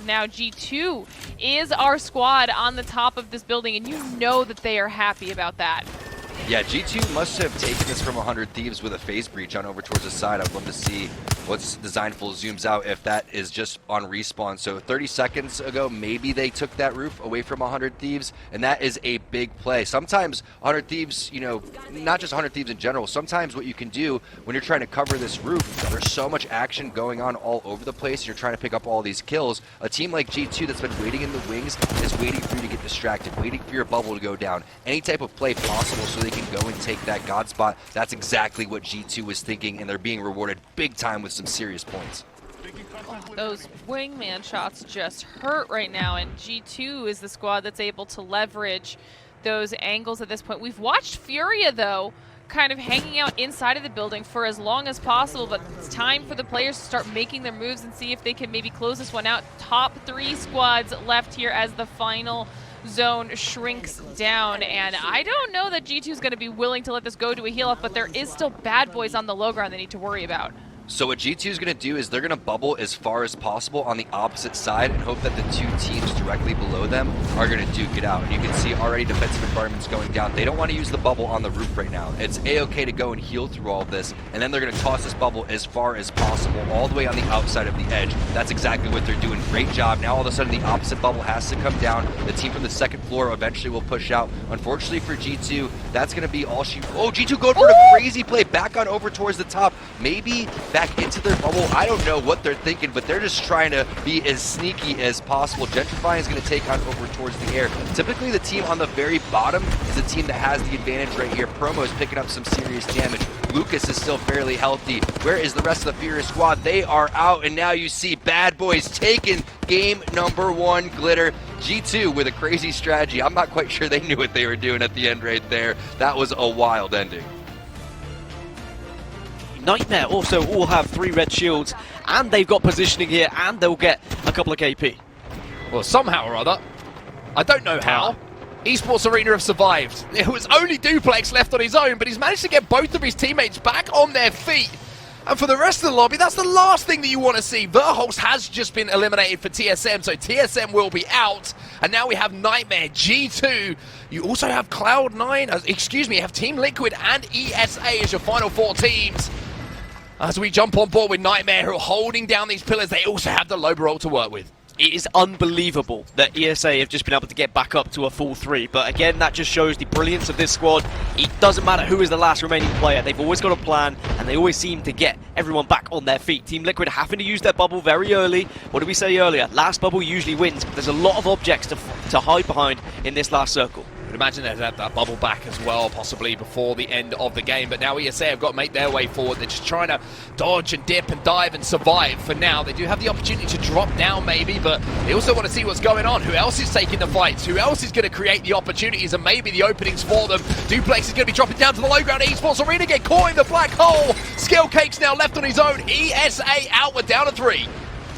now G2 is our squad on the top of this building, and you know that they are happy about that. Yeah, G2 must have taken this from 100 Thieves with a phase breach on over towards the side. I'd love to see what's Designful zooms out if that is just on respawn. So 30 seconds ago, maybe they took that roof away from 100 Thieves, and that is a big play. Sometimes 100 Thieves, you know, not just 100 Thieves in general, sometimes what you can do when you're trying to cover this roof, there's so much action going on all over the place, you're trying to pick up all these kills. A team like G2 that's been waiting in the wings is waiting for you to get distracted, waiting for your bubble to go down. Any type of play possible so they can go and take that God spot. That's exactly what G2 was thinking, and they're being rewarded big time with some serious points. Those wingman shots just hurt right now, and G2 is the squad that's able to leverage those angles at this point. We've watched Furia, though, kind of hanging out inside of the building for as long as possible, but it's time for the players to start making their moves and see if they can maybe close this one out. Top 3 squads left here as the final zone shrinks down, and I don't know that G2 is going to be willing to let this go to a heal up, but there is still bad boys on the low ground they need to worry about. So what G2 is going to do is they're going to bubble as far as possible on the opposite side and hope that the 2 teams directly below them are going to duke it out. And you can see already defensive environments going down. They don't want to use the bubble on the roof right now. It's A-okay to go and heal through all of this, and then they're going to toss this bubble as far as possible, all the way on the outside of the edge. That's exactly what they're doing. Great job. Now all of a sudden the opposite bubble has to come down. The team from the second floor eventually will push out. Unfortunately for G2, that's going to be all she... Oh, G2 going for a crazy play back on over towards the top. Maybe back into their bubble. I don't know what they're thinking, but they're just trying to be as sneaky as possible. Gentrifying is going to take on over towards the air. Typically, the team on the very bottom is the team that has the advantage right here. Promo is picking up some serious damage. Lucas is still fairly healthy. Where is the rest of the Furious squad? They are out, and now you see Bad Boys taking game number 1. Glitter. G2 with a crazy strategy. I'm not quite sure they knew what they were doing at the end right there. That was a wild ending. Nightmare also all have 3 red shields, and they've got positioning here, and they'll get a couple of KP. Well, somehow or other, I don't know how, Esports Arena have survived. It was only Duplex left on his own, but he's managed to get both of his teammates back on their feet. And for the rest of the lobby, that's the last thing that you want to see. Verholz has just been eliminated for TSM, so TSM will be out. And now we have Nightmare, G2. You also have Cloud9, you have Team Liquid and ESA as your final 4 teams. As we jump on board with Nightmare, who are holding down these pillars, they also have the Loba ult to work with. It is unbelievable that ESA have just been able to get back up to a full 3. But again, that just shows the brilliance of this squad. It doesn't matter who is the last remaining player. They've always got a plan, and they always seem to get everyone back on their feet. Team Liquid having to use their bubble very early. What did we say earlier? Last bubble usually wins, but there's a lot of objects to hide behind in this last circle. I'd imagine they'd have that bubble back as well, possibly before the end of the game. But now ESA have got to make their way forward. They're just trying to dodge and dip and dive and survive for now. They do have the opportunity to drop down maybe, but they also want to see what's going on. Who else is taking the fights? Who else is going to create the opportunities and maybe the openings for them? Duplex is going to be dropping down to the low ground. Esports Arena get caught in the black hole. Skill Cake's now left on his own. ESA out, we're down to 3.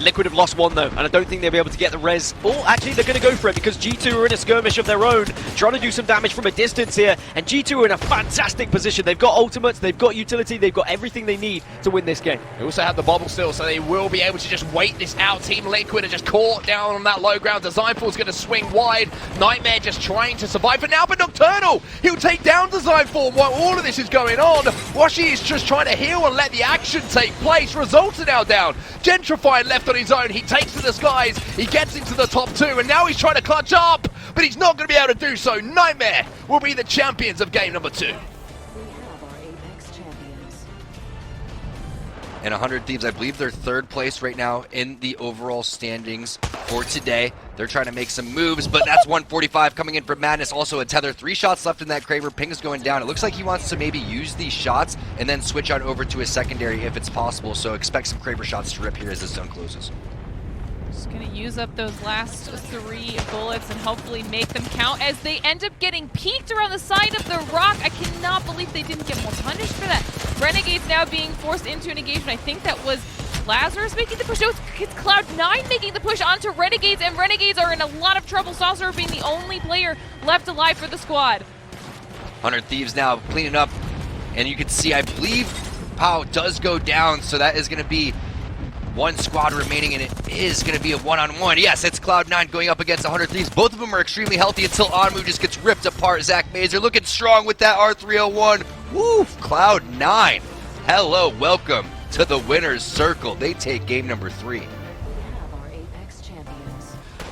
Liquid have lost 1 though, and I don't think they'll be able to get the res. Oh, actually they're going to go for it because G2 are in a skirmish of their own, trying to do some damage from a distance here, and G2 are in a fantastic position. They've got ultimates, they've got utility, they've got everything they need to win this game. They also have the bubble still, so they will be able to just wait this out. Team Liquid are just caught down on that low ground. Designful's going to swing wide. Nightmare just trying to survive for now, but Nocturnal, he'll take down Designful while all of this is going on. Washi is just trying to heal and let the action take place. Results are now down. Gentrify left on his own. He takes to the skies, he gets into the top 2, and now he's trying to clutch up, but he's not going to be able to do so. Nightmare will be the champions of game number 2. And 100 Thieves, I believe they're 3rd place right now in the overall standings for today. They're trying to make some moves, but that's 145 coming in from Madness. Also a tether, 3 shots left in that Kraber. Ping's going down. It looks like he wants to maybe use these shots and then switch on over to his secondary if it's possible. So expect some Kraber shots to rip here as this zone closes. Just gonna use up those last 3 bullets and hopefully make them count as they end up getting peeked around the side of the rock. I cannot believe they didn't get more punished for that. Renegades now being forced into an engagement. I think that was Lazarus making the push. No, it's Cloud9 making the push onto Renegades, and Renegades are in a lot of trouble. Saucer being the only player left alive for the squad. 100 Thieves now cleaning up, and you can see, I believe Pau does go down, so that is going to be One squad remaining, and it is going to be a one-on-one. Yes, it's Cloud9 going up against 100 Thieves. Both of them are extremely healthy until Onmu just gets ripped apart. Zach Mazer looking strong with that R301. Woo! Cloud9. Hello, welcome to the winner's circle. They take game number 3.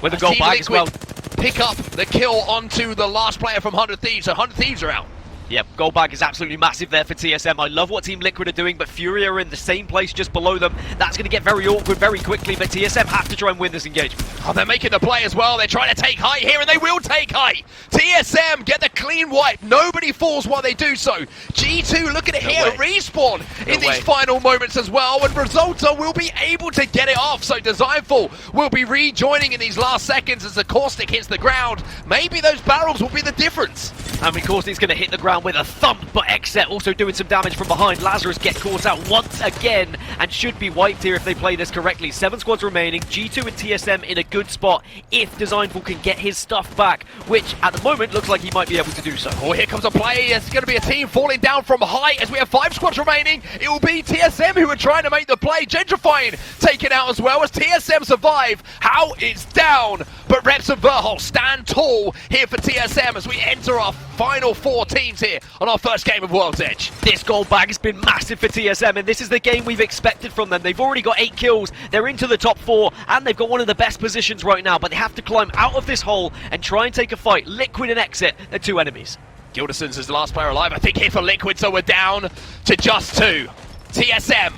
With a gold bag as well. Pick up the kill onto the last player from 100 Thieves, so 100 Thieves are out. Yep, gold bag is absolutely massive there for TSM. I love what Team Liquid are doing, but Fury are in the same place just below them. That's going to get very awkward very quickly, but TSM have to try and win this engagement. Oh, they're making the play as well. They're trying to take height here, and they will take height. TSM get the clean wipe. Nobody falls while they do so. G2, look at it here. Respawn in these final moments as well, and Resulta will be able to get it off. So Designful will be rejoining in these last seconds as the Caustic hits the ground. Maybe those barrels will be the difference. And of course, he's going to hit the ground with a thump, but XSET also doing some damage from behind. Lazarus get caught out once again and should be wiped here if they play this correctly. 7 squads remaining. G2 and TSM in a good spot if Designful can get his stuff back, which at the moment looks like he might be able to do so. Oh, here comes a play. It's going to be a team falling down from height as we have 5 squads remaining. It will be TSM who are trying to make the play. Gentrifying taken out as well as TSM survive. How it's down, but Reps and Verhol stand tall here for TSM as we enter our final 4 teams here on our first game of World's Edge. This gold bag has been massive for TSM, and this is the game we've expected from them. They've already got 8 kills, they're into the top 4, and they've got one of the best positions right now, but they have to climb out of this hole and try and take a fight. Liquid and XSET, they're 2 enemies. Gilderson's is the last player alive, I think, here for Liquid, so we're down to just 2. TSM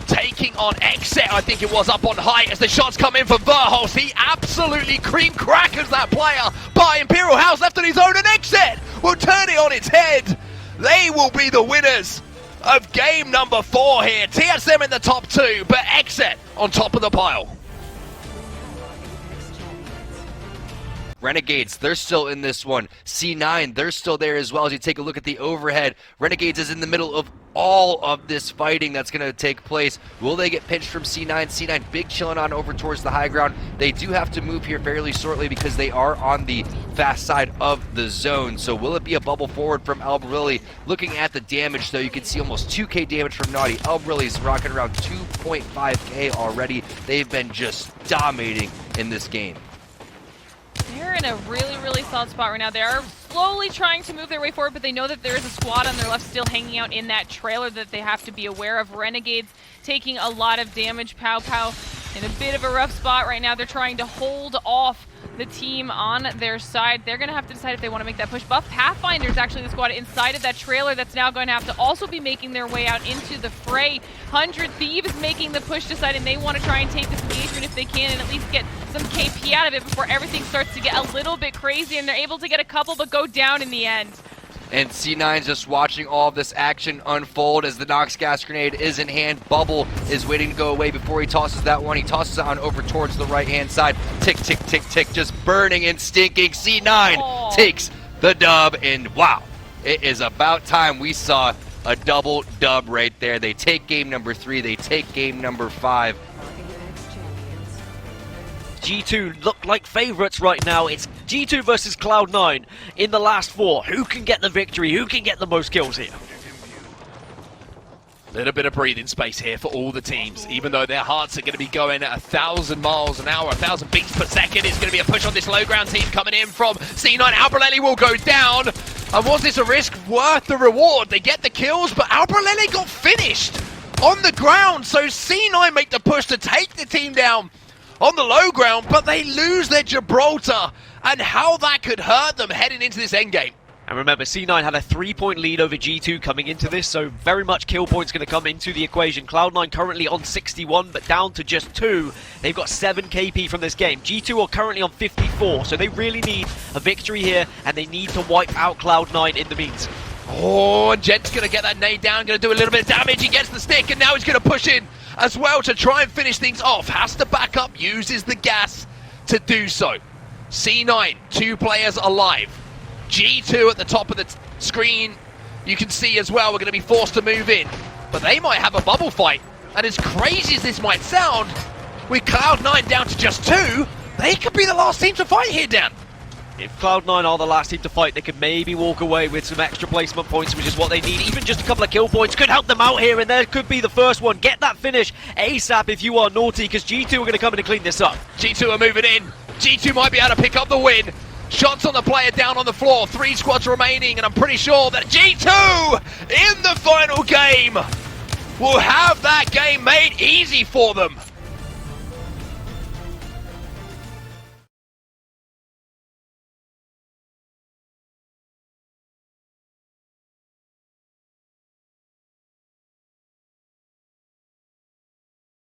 taking on XSET, I think it was, up on height as the shots come in for Verholst. He absolutely cream crackers that player, but Imperial House left on his own, and XSET will turn it on its head. They will be the winners of game number 4 here. TSM in the top 2, but XSET on top of the pile. Renegades, they're still in this one. C9, they're still there as well as you take a look at the overhead. Renegades is in the middle of all of this fighting that's going to take place. Will they get pinched from C9? C9 big chilling on over towards the high ground. They do have to move here fairly shortly because they are on the fast side of the zone. So will it be a bubble forward from Albarilli? Looking at the damage though, you can see almost 2k damage from Naughty. Albarilli's rocking around 2.5k already. They've been just dominating in this game. They're in a really, really solid spot right now. They are slowly trying to move their way forward, but they know that there is a squad on their left still hanging out in that trailer that they have to be aware of. Renegades taking a lot of damage. Pow Pow in a bit of a rough spot right now. They're trying to hold off the team on their side. They're going to have to decide if they want to make that push. Buff Pathfinder's actually the squad inside of that trailer that's now going to have to also be making their way out into the fray. 100 Thieves making the push, deciding they want to try and take this engagement if they can and at least get some KP out of it before everything starts to get a little bit crazy, and they're able to get a couple but go down in the end. And C9's just watching all of this action unfold as the Nox gas grenade is in hand. Bubble is waiting to go away before he tosses that one. He tosses it on over towards the right-hand side. Tick, tick, tick, tick, just burning and stinking. C9 takes the dub, and wow, it is about time we saw a double dub right there. They take game number 3, they take game number 5. G2 look like favorites right now. It's G2 versus Cloud9 in the last 4. Who can get the victory? Who can get the most kills here? Little bit of breathing space here for all the teams, even though their hearts are going to be going at 1,000 miles an hour, 1,000 beats per second. It's going to be a push on this low ground team coming in from C9. Albarelli will go down. And was this a risk worth the reward? They get the kills, but Albarelli got finished on the ground. So C9 make the push to take the team down on the low ground, but they lose their Gibraltar, and how that could hurt them heading into this endgame. And remember, C9 had a 3-point lead over G2 coming into this, so very much kill points going to come into the equation. Cloud9 currently on 61, but down to just 2. They've got 7 KP from this game. G2 are currently on 54, so they really need a victory here, and they need to wipe out Cloud9 in the means. Oh, and Jet's going to get that nade down, going to do a little bit of damage. He gets the stick, and now he's going to push in as well to try and finish things off. Has to back up, uses the gas to do so. C9, 2 players alive. G2 at the top of the screen, you can see as well, we're going to be forced to move in. But they might have a bubble fight. And as crazy as this might sound, with Cloud9 down to just 2, they could be the last team to fight here, Dan. If Cloud9 are the last team to fight, they could maybe walk away with some extra placement points, which is what they need. Even just a couple of kill points could help them out here, and there could be the first one. Get that finish ASAP if you are naughty, because G2 are going to come in and clean this up. G2 are moving in. G2 might be able to pick up the win. Shots on the player down on the floor. 3 squads remaining, and I'm pretty sure that G2 in the final game will have that game made easy for them.